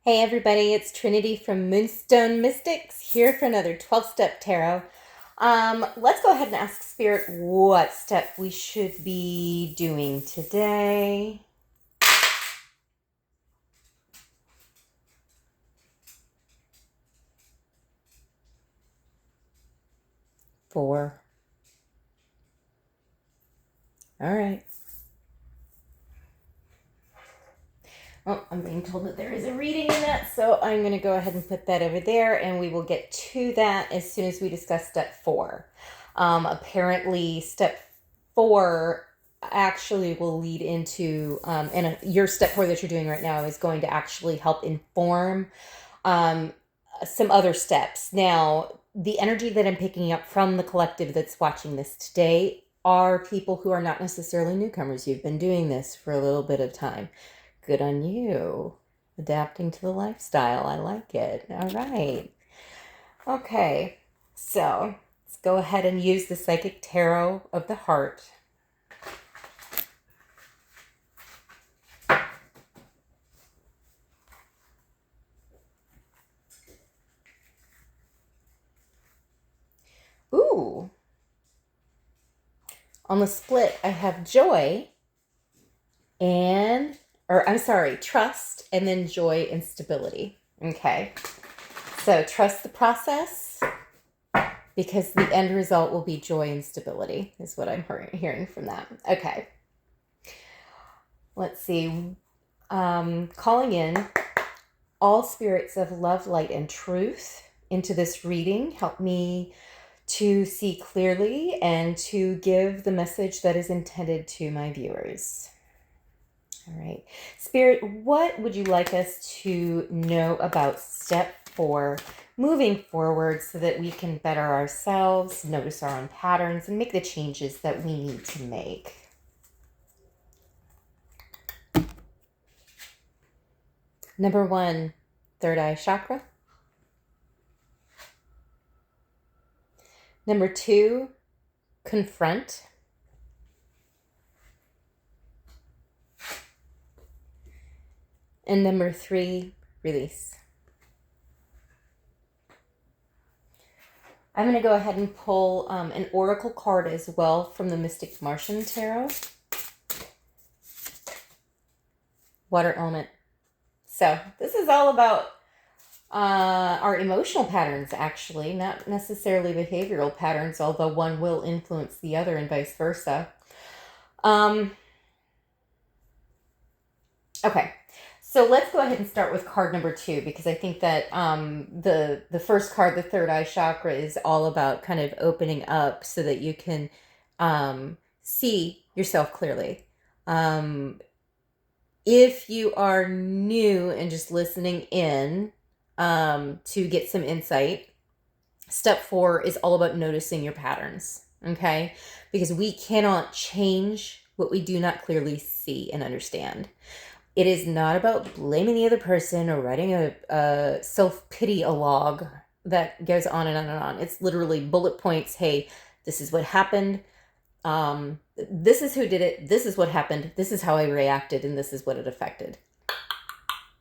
Hey everybody, it's Trinity from Moonstone Mystics here for another 12-step tarot. Let's go ahead and ask Spirit what step we should be doing today. Four. All right. Oh, I'm being told that there is a reading in that, so I'm going to go ahead and put that over there, and we will get to that as soon as we discuss step four. Apparently, step four actually will lead into, and your step four that you're doing right now is going to actually help inform some other steps. Now, the energy that I'm picking up from the collective that's watching this today are people who are not necessarily newcomers. You've been doing this for a little bit of time. Good on you. Adapting to the lifestyle. I like it. All right. Okay. So let's go ahead and use the Psychic Tarot of the Heart. Ooh. On the split, I have joy and, trust, and then joy and stability. Okay. So trust the process because the end result will be joy and stability, is what I'm hearing from that. Okay. Let's see. Calling in all spirits of love, light, and truth into this reading. Help me to see clearly and to give the message that is intended to my viewers. All right. Spirit, what would you like us to know about step four moving forward so that we can better ourselves, notice our own patterns, and make the changes that we need to make? Number one, third eye chakra. Number two, confront. And number three, release. I'm going to go ahead and pull an oracle card as well from the Mystic Martian Tarot. Water element. So this is all about our emotional patterns, actually, not necessarily behavioral patterns, although one will influence the other and vice versa. Okay, so let's go ahead and start with card number two, because I think that the first card, the third eye chakra, is all about kind of opening up so that you can see yourself clearly. If you are new and just listening in to get some insight, step four is all about noticing your patterns, okay? Because we cannot change what we do not clearly see and understand. It is not about blaming the other person or writing a self-pity log that goes on and on and on. It's literally bullet points. Hey, this is what happened. This is who did it. This is what happened. This is how I reacted, and this is what it affected.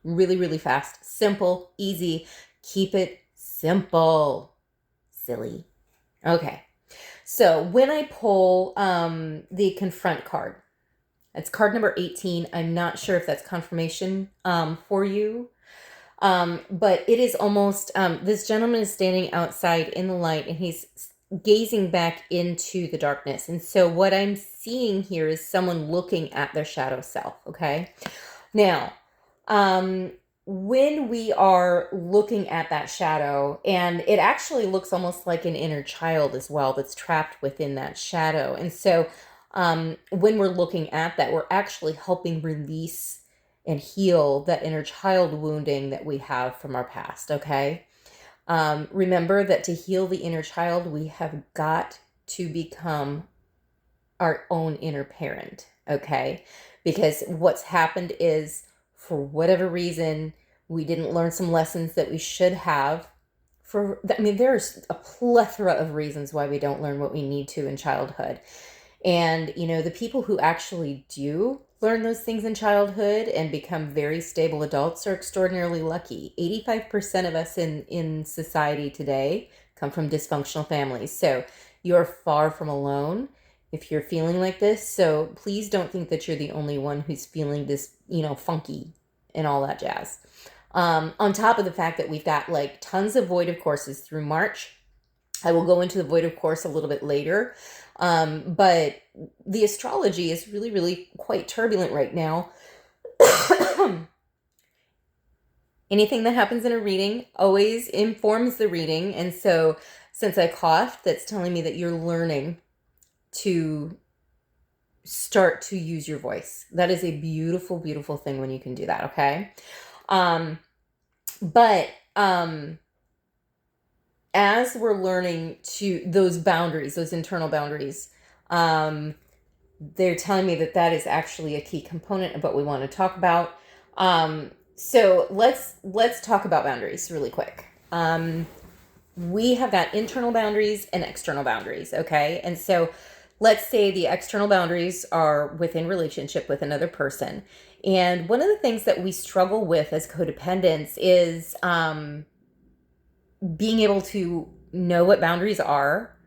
Really, really fast. Simple, easy. Keep it simple. Silly. Okay. So when I pull the confront card, it's card number 18. I'm not sure if that's confirmation for you. But it is almost, this gentleman is standing outside in the light and he's gazing back into the darkness. And so what I'm seeing here is someone looking at their shadow self, okay? Now, when we are looking at that shadow, and it actually looks almost like an inner child as well that's trapped within that shadow. And so when we're looking at that, we're actually helping release and heal that inner child wounding that we have from our past, okay? Remember that to heal the inner child, we have got to become our own inner parent, okay? Because what's happened is, for whatever reason, we didn't learn some lessons that we should have. There's a plethora of reasons why we don't learn what we need to in childhood. And, the people who actually do learn those things in childhood and become very stable adults are extraordinarily lucky. 85% of us in society today come from dysfunctional families. So you're far from alone if you're feeling like this. So please don't think that you're the only one who's feeling this, funky and all that jazz. On top of the fact that we've got like tons of voided courses through March. I will go into the voided course a little bit later. But the astrology is really, really quite turbulent right now. Anything that happens in a reading always informs the reading. And so since I coughed, that's telling me that you're learning to start to use your voice. That is a beautiful, beautiful thing when you can do that. Okay. But as we're learning to those boundaries, those internal boundaries, they're telling me that is actually a key component of what we want to talk about. So let's talk about boundaries really quick. We have got internal boundaries and external boundaries, okay? And so let's say the external boundaries are within relationship with another person. And one of the things that we struggle with as codependents is being able to know what boundaries are,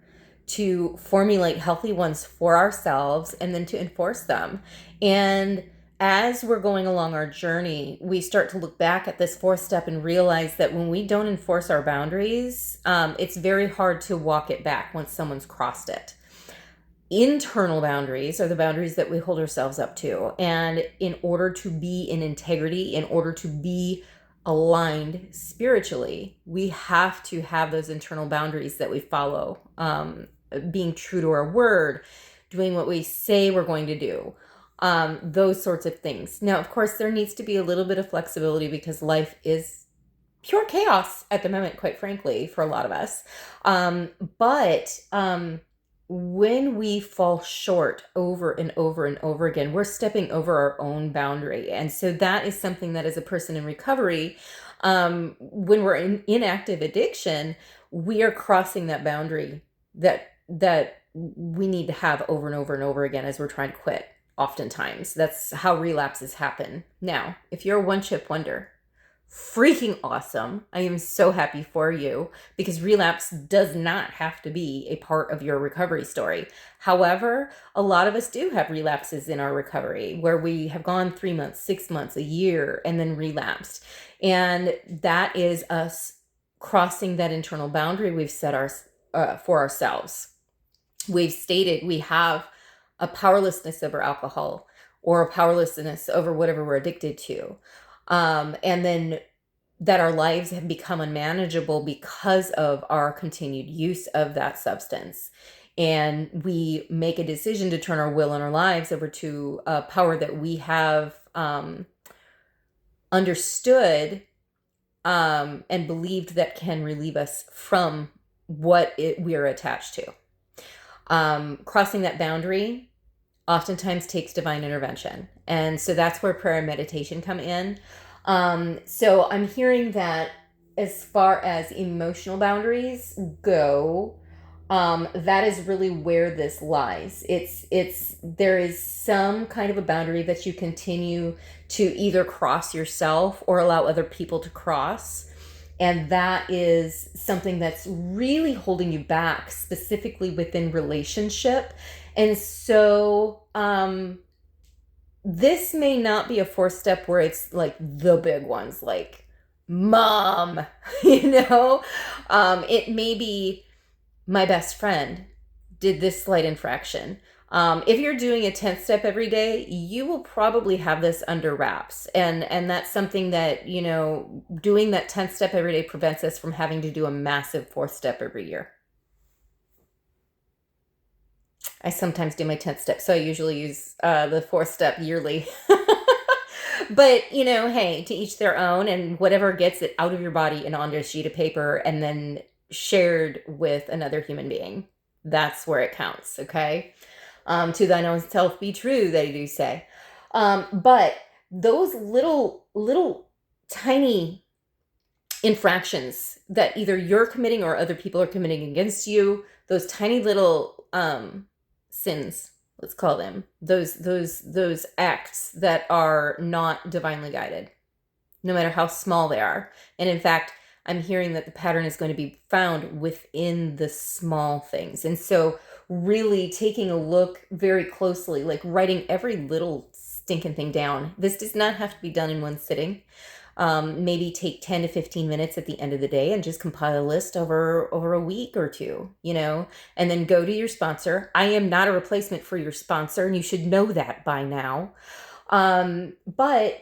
to formulate healthy ones for ourselves, and then to enforce them. And as we're going along our journey, we start to look back at this fourth step and realize that when we don't enforce our boundaries, it's very hard to walk it back once someone's crossed it. Internal boundaries are the boundaries that we hold ourselves up to. And in order to be in integrity, in order to be aligned spiritually, we have to have those internal boundaries that we follow, being true to our word, doing what we say we're going to do, those sorts of things. Now, of course, there needs to be a little bit of flexibility because life is pure chaos at the moment, quite frankly, for a lot of us. But when we fall short over and over and over again, we're stepping over our own boundary. And so that is something that as a person in recovery, when we're in inactive addiction, we are crossing that boundary that we need to have over and over and over again as we're trying to quit. Oftentimes, that's how relapses happen. Now, if you're a one-chip wonder, freaking awesome. I am so happy for you because relapse does not have to be a part of your recovery story. However, a lot of us do have relapses in our recovery where we have gone 3 months, 6 months, a year, and then relapsed. And that is us crossing that internal boundary we've set for ourselves. We've stated we have a powerlessness over alcohol or a powerlessness over whatever we're addicted to. And then that our lives have become unmanageable because of our continued use of that substance. And we make a decision to turn our will and our lives over to a power that we have understood and believed that can relieve us from what we're attached to. Crossing that boundary oftentimes takes divine intervention. And so that's where prayer and meditation come in. So I'm hearing that as far as emotional boundaries go, that is really where this lies. There is some kind of a boundary that you continue to either cross yourself or allow other people to cross. And that is something that's really holding you back, specifically within relationship. And so, this may not be a fourth step where it's like the big ones, like mom, it may be my best friend did this slight infraction. If you're doing a 10th step every day, you will probably have this under wraps. And that's something that, doing that 10th step every day prevents us from having to do a massive fourth step every year. I sometimes do my 10th step, so I usually use the fourth step yearly. But, hey, to each their own, and whatever gets it out of your body and onto a sheet of paper and then shared with another human being, that's where it counts, okay? To thine own self be true, they do say. But those little tiny infractions that either you're committing or other people are committing against you, those tiny little sins let's call them, those acts that are not divinely guided, no matter how small they are. And in fact, I'm hearing that the pattern is going to be found within the small things. And so really taking a look very closely, like writing every little stinking thing down. This does not have to be done in one sitting. Maybe take 10 to 15 minutes at the end of the day and just compile a list over a week or two, and then go to your sponsor. I am not a replacement for your sponsor, and you should know that by now. But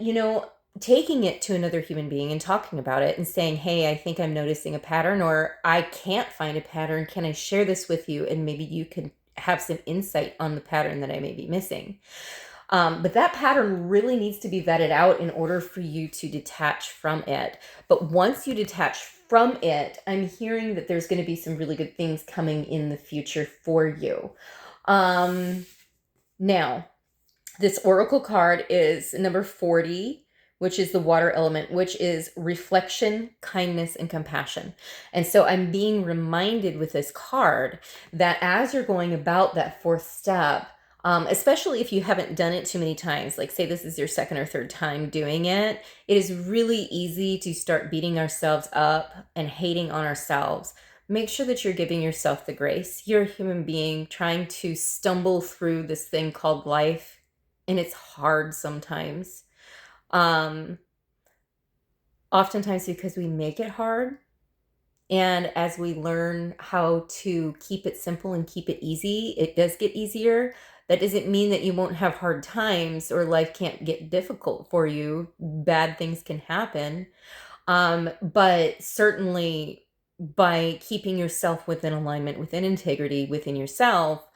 taking it to another human being and talking about it and saying, hey, I think I'm noticing a pattern, or I can't find a pattern. Can I share this with you? And maybe you can have some insight on the pattern that I may be missing. But that pattern really needs to be vetted out in order for you to detach from it. But once you detach from it, I'm hearing that there's going to be some really good things coming in the future for you. Now, this oracle card is number 40, which is the water element, which is reflection, kindness, and compassion. And so I'm being reminded with this card that as you're going about that fourth step, especially if you haven't done it too many times, like say this is your second or third time doing it, it is really easy to start beating ourselves up and hating on ourselves. Make sure that you're giving yourself the grace. You're a human being trying to stumble through this thing called life, and it's hard sometimes. Oftentimes because we make it hard. And as we learn how to keep it simple and keep it easy, it does get easier. That doesn't mean that you won't have hard times or life can't get difficult for you. Bad things can happen. But certainly by keeping yourself within alignment, within integrity, within yourself,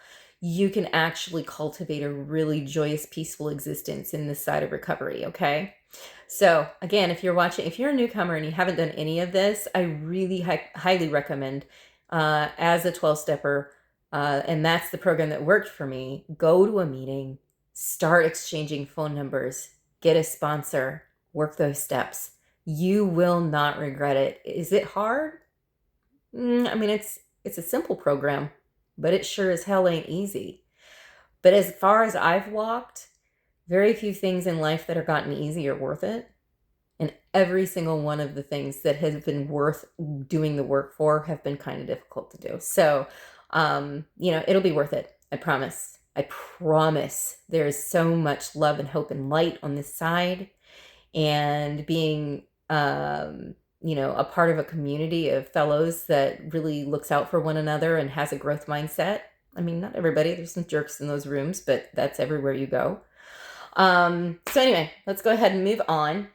you can actually cultivate a really joyous, peaceful existence in this side of recovery, okay? So again, if you're a newcomer and you haven't done any of this, I really highly recommend, as a 12-stepper, and that's the program that worked for me, go to a meeting, start exchanging phone numbers, get a sponsor, work those steps. You will not regret it. Is it hard? I mean, it's a simple program, but it sure as hell ain't easy. But as far as I've walked, very few things in life that are gotten easy are worth it. And every single one of the things that have been worth doing the work for have been kind of difficult to do. So, it'll be worth it. I promise. I promise. There's so much love and hope and light on this side. And being, a part of a community of fellows that really looks out for one another and has a growth mindset. I mean, not everybody. There's some jerks in those rooms, but that's everywhere you go. So anyway, let's go ahead and move on.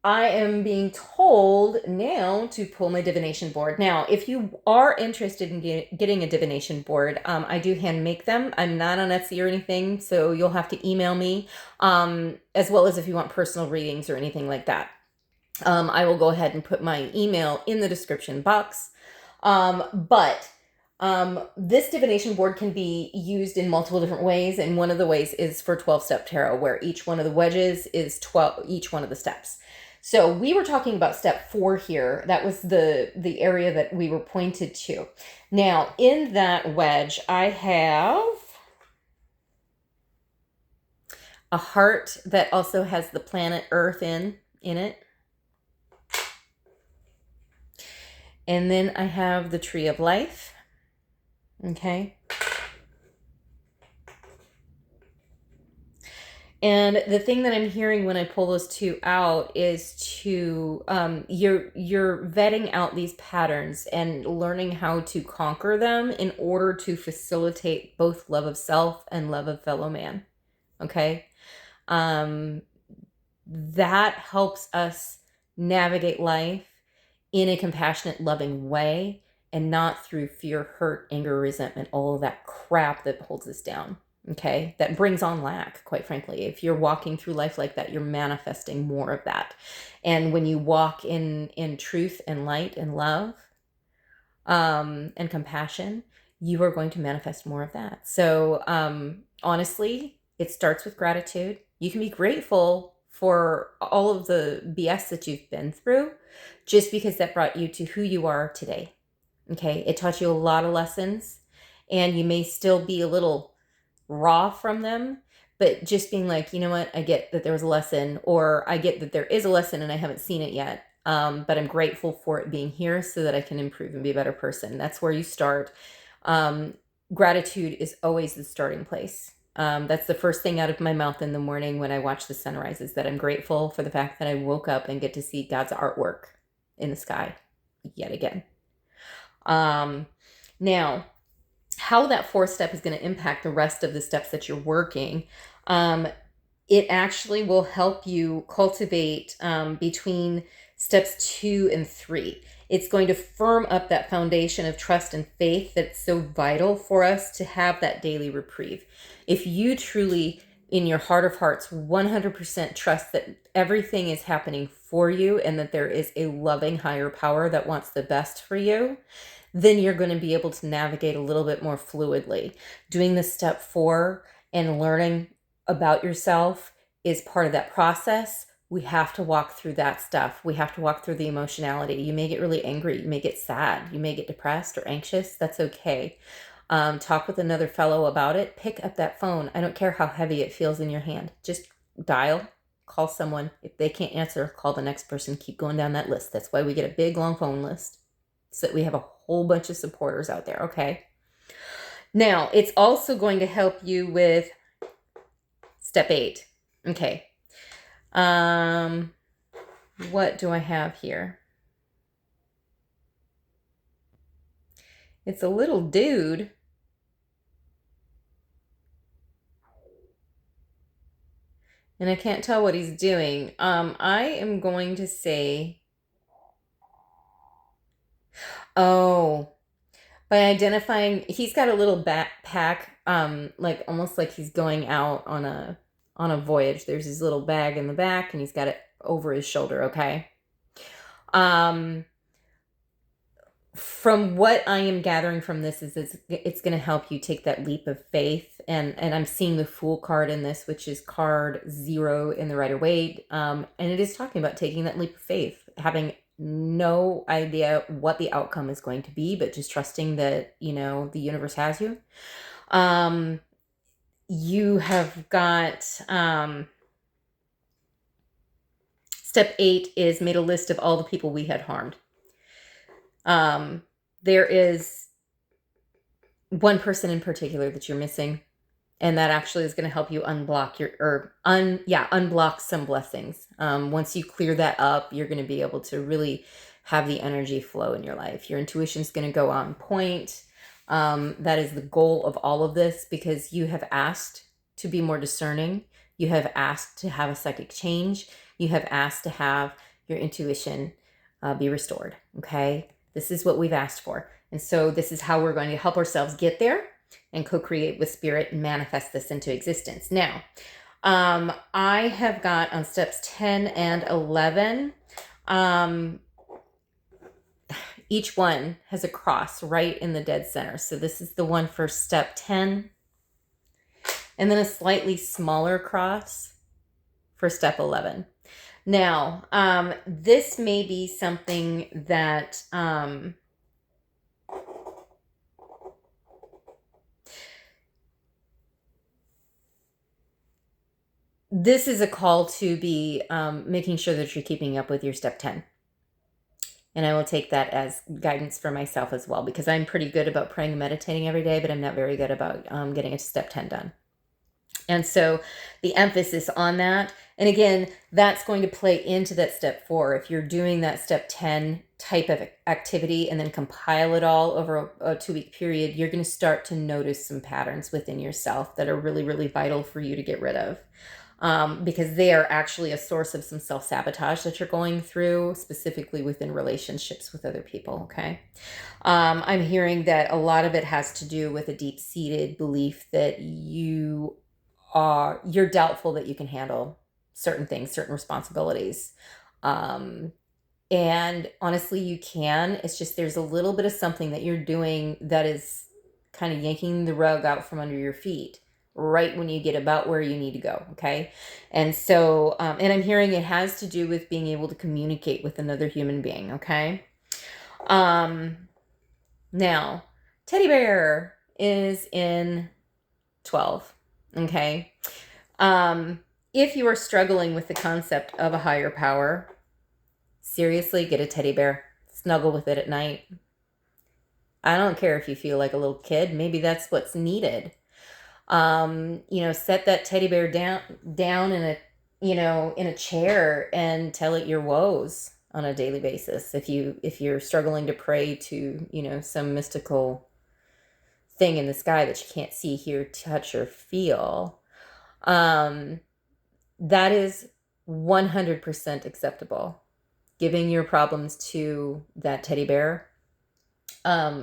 I am being told now to pull my divination board. Now, if you are interested in getting a divination board, I do hand make them. I'm not on Etsy or anything, so you'll have to email me, as well as if you want personal readings or anything like that. I will go ahead and put my email in the description box. But this divination board can be used in multiple different ways, and one of the ways is for 12-step tarot, where each one of the wedges is each one of the steps. So we were talking about step 4 here. That was the area that we were pointed to. Now, in that wedge, I have a heart that also has the planet Earth in it. And then I have the tree of life. Okay. And the thing that I'm hearing when I pull those two out is to you're vetting out these patterns and learning how to conquer them in order to facilitate both love of self and love of fellow man. Okay. That helps us navigate life in a compassionate, loving way, and not through fear, hurt, anger, resentment, all of that crap that holds us down. Okay, that brings on lack, quite frankly. If you're walking through life like that, you're manifesting more of that. And when you walk in truth and light and love, and compassion, you are going to manifest more of that. So honestly, it starts with gratitude. You can be grateful for all of the BS that you've been through, just because that brought you to who you are today. Okay, it taught you a lot of lessons. and you may still be a little raw from them, but just being like, you know what, I get that there was a lesson, or I get that there is a lesson and I haven't seen it yet. But I'm grateful for it being here so that I can improve and be a better person. That's where you start. Gratitude is always the starting place. That's the first thing out of my mouth in the morning when I watch the sunrise, is that I'm grateful for the fact that I woke up and get to see God's artwork in the sky yet again. Now, how that fourth step is going to impact the rest of the steps that you're working, it actually will help you cultivate between steps 2 and 3. It's going to firm up that foundation of trust and faith that's so vital for us to have that daily reprieve. If you truly, in your heart of hearts, 100% trust that everything is happening for you and that there is a loving higher power that wants the best for you, then you're going to be able to navigate a little bit more fluidly. Doing the step 4 and learning about yourself is part of that process. We have to walk through that stuff. We have to walk through the emotionality. You may get really angry. You may get sad. You may get depressed or anxious. That's okay. Talk with another fellow about it. Pick up that phone. I don't care how heavy it feels in your hand. Just dial, call someone. If they can't answer, call the next person. Keep going down that list. That's why we get a big, long phone list, so that we have a whole bunch of supporters out there, okay? Now, it's also going to help you with step 8. Okay. What do I have here? It's a little dude. And I can't tell what he's doing. I am going to say, oh, by identifying, he's got a little backpack, like almost like he's going out on a voyage. There's his little bag in the back, and he's got it over his shoulder. Okay. From what I am gathering from this is it's going to help you take that leap of faith, and I'm seeing the Fool card in this, which is card 0 in the Rider-Waite, and it is talking about taking that leap of faith, having no idea what the outcome is going to be, but just trusting that, you know, the universe has you. You have got step 8 is made a list of all the people we had harmed. There is one person in particular that you're missing, and that actually is going to help you unblock unblock some blessings. Once you clear that up, you're going to be able to really have the energy flow in your life. Your intuition is going to go on point. That is the goal of all of this, because you have asked to be more discerning. You have asked to have a psychic change. You have asked to have your intuition be restored. Okay. This is what we've asked for. And so this is how we're going to help ourselves get there and co-create with spirit and manifest this into existence. Now, I have got on steps 10 and 11, each one has a cross right in the dead center. So this is the one for step 10, and then a slightly smaller cross for step 11. Now, this may be something that this is a call to be making sure that you're keeping up with your step 10. And I will take that as guidance for myself as well, because I'm pretty good about praying and meditating every day, but I'm not very good about getting a step 10 done. And so the emphasis on that, and again, that's going to play into that step 4. If you're doing that step 10 type of activity and then compile it all over a 2-week period, you're going to start to notice some patterns within yourself that are really, really vital for you to get rid of. Because they are actually a source of some self-sabotage that you're going through, specifically within relationships with other people, okay? I'm hearing that a lot of it has to do with a deep-seated belief that you're doubtful that you can handle certain things, certain responsibilities. And honestly, you can. It's just there's a little bit of something that you're doing that is kind of yanking the rug out from under your feet right when you get about where you need to go, okay? And so, and I'm hearing it has to do with being able to communicate with another human being, okay? Now, teddy bear is in 12. Okay. If you are struggling with the concept of a higher power, seriously, get a teddy bear. Snuggle with it at night. I don't care if you feel like a little kid. Maybe that's what's needed. Set that teddy bear down in a chair and tell it your woes on a daily basis. If you're struggling to pray to, some mystical thing in the sky that you can't see, hear, touch, or feel, that is 100% acceptable. Giving your problems to that teddy bear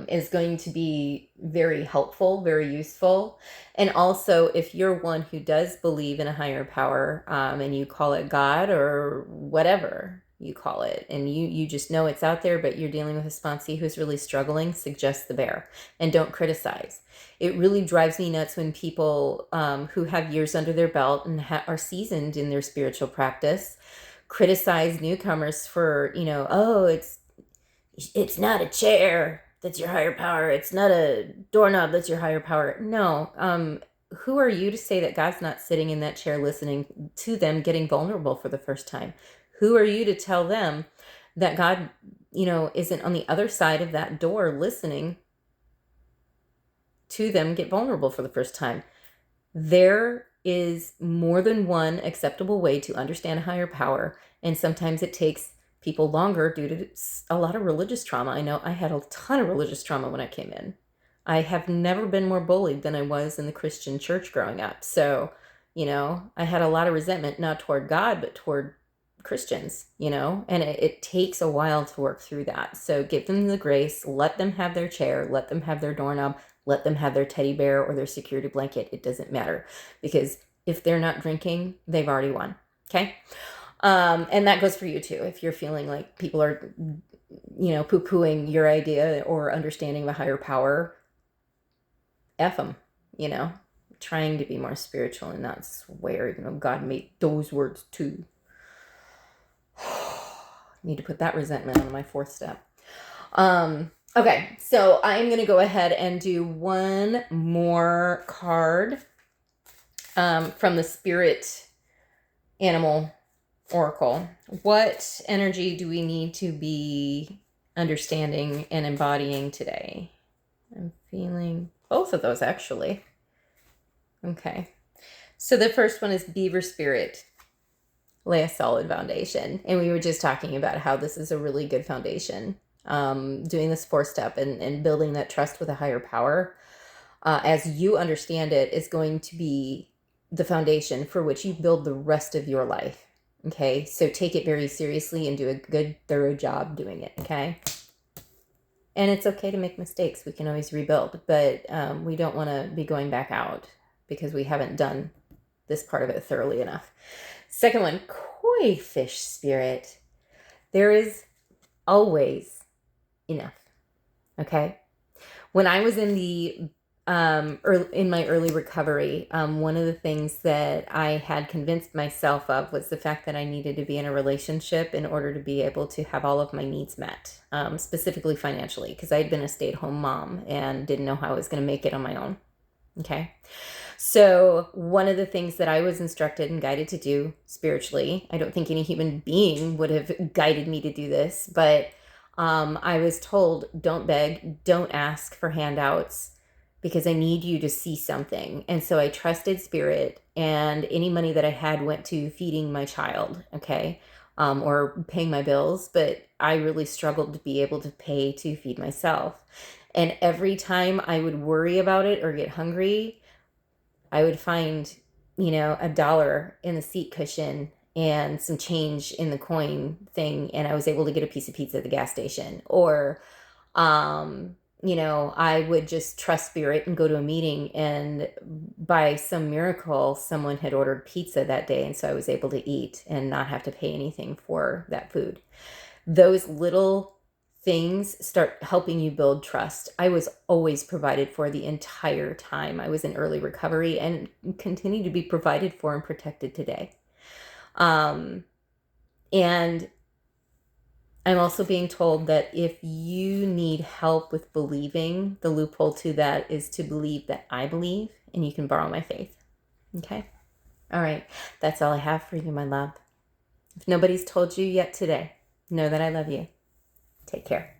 is going to be very helpful, very useful. And also, if you're one who does believe in a higher power, and you call it God or whatever you call it, and you just know it's out there, but you're dealing with a sponsee who's really struggling, suggest the bear and don't criticize. It really drives me nuts when people who have years under their belt and are seasoned in their spiritual practice criticize newcomers for, oh, it's not a chair that's your higher power. It's not a doorknob that's your higher power. No. Who are you to say that God's not sitting in that chair listening to them getting vulnerable for the first time? Who are you to tell them that God, isn't on the other side of that door listening to them get vulnerable for the first time? There is more than one acceptable way to understand a higher power, and sometimes it takes people longer due to a lot of religious trauma. I know I had a ton of religious trauma when I came in. I have never been more bullied than I was in the Christian church growing up. So, I had a lot of resentment, not toward God, but toward Christians, and it takes a while to work through that. So give them the grace, let them have their chair, let them have their doorknob, let them have their teddy bear or their security blanket. It doesn't matter, because if they're not drinking, they've already won. Okay. And that goes for you too. If you're feeling like people are, poo-pooing your idea or understanding of a higher power, F them, trying to be more spiritual and not swear, God made those words too. Need to put that resentment on my fourth step. Okay, so I'm going to go ahead and do one more card from the Spirit Animal Oracle. What energy do we need to be understanding and embodying today? I'm feeling both of those, actually. Okay, so the first one is Beaver Spirit. Lay a solid foundation. And we were just talking about how this is a really good foundation. Doing this 4-step and building that trust with a higher power, as you understand it, is going to be the foundation for which you build the rest of your life. Okay, so take it very seriously and do a good, thorough job doing it. Okay, and it's okay to make mistakes. We can always rebuild, but we don't want to be going back out because we haven't done this part of it thoroughly enough. Second one, Koi Fish Spirit. There is always enough. Okay. When I was in in my early recovery, one of the things that I had convinced myself of was the fact that I needed to be in a relationship in order to be able to have all of my needs met, specifically financially, because I had been a stay-at-home mom and didn't know how I was going to make it on my own. Okay. So one of the things that I was instructed and guided to do spiritually, I don't think any human being would have guided me to do this, but I was told, don't beg, don't ask for handouts, because I need you to see something. And so I trusted Spirit, and any money that I had went to feeding my child, okay, or paying my bills, but I really struggled to be able to pay to feed myself. And every time I would worry about it or get hungry, I would find, $1 in the seat cushion and some change in the coin thing, and I was able to get a piece of pizza at the gas station. Or, I would just trust Spirit and go to a meeting, and by some miracle, someone had ordered pizza that day, and so I was able to eat and not have to pay anything for that food. Those little things start helping you build trust. I was always provided for the entire time I was in early recovery, and continue to be provided for and protected today. And I'm also being told that if you need help with believing, the loophole to that is to believe that I believe, and you can borrow my faith. Okay? All right. That's all I have for you, my love. If nobody's told you yet today, know that I love you. Take care.